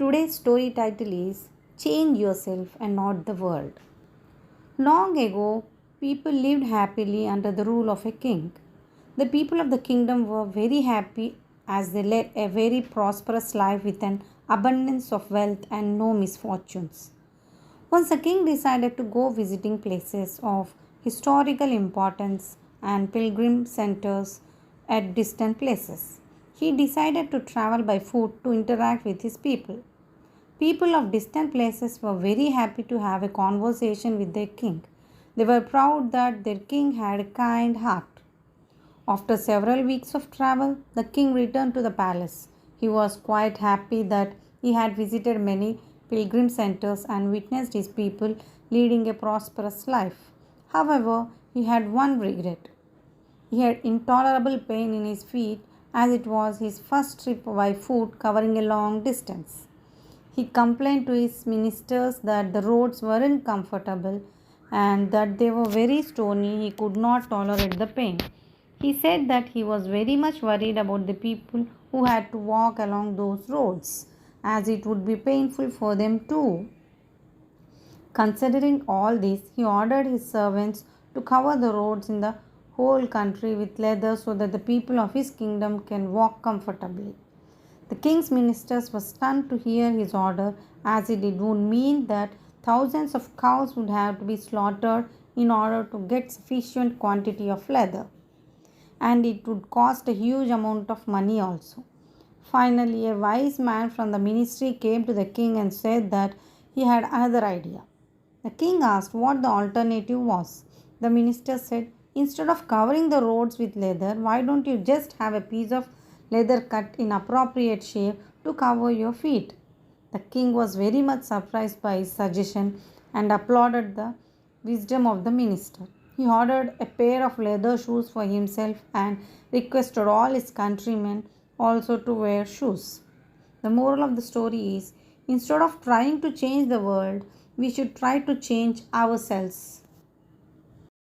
Today's story title is Change Yourself and Not the World. Long ago, people lived happily under the rule of a king. The people of the kingdom were very happy as they led a very prosperous life with an abundance of wealth and no misfortunes. Once the king decided to go visiting places of historical importance and pilgrim centers at distant places. He decided to travel by foot to interact with his people. People of distant places were very happy to have a conversation with their king. They were proud that their king had a kind heart. After several weeks of travel, the king returned to the palace. He was quite happy that he had visited many pilgrim centers and witnessed his people leading a prosperous life. However, he had one regret. He had intolerable pain in his feet as it was his first trip by foot covering a long distance. He complained to his ministers that the roads weren't comfortable and that they were very stony. He could not tolerate the pain. He said that he was very much worried about the people who had to walk along those roads, as it would be painful for them too. Considering all this, he ordered his servants to cover the roads in the whole country with leather so that the people of his kingdom can walk comfortably. The king's ministers were stunned to hear his order, as it would mean that thousands of cows would have to be slaughtered in order to get sufficient quantity of leather, and it would cost a huge amount of money also. Finally, a wise man from the ministry came to the king and said that he had another idea. The king asked what the alternative was. The minister said, "Instead of covering the roads with leather, why don't you just have a piece of leather cut in appropriate shape to cover your feet?" The king was very much surprised by his suggestion and applauded the wisdom of the minister. He ordered a pair of leather shoes for himself and requested all his countrymen also to wear shoes. The moral of the story is, instead of trying to change the world, we should try to change ourselves.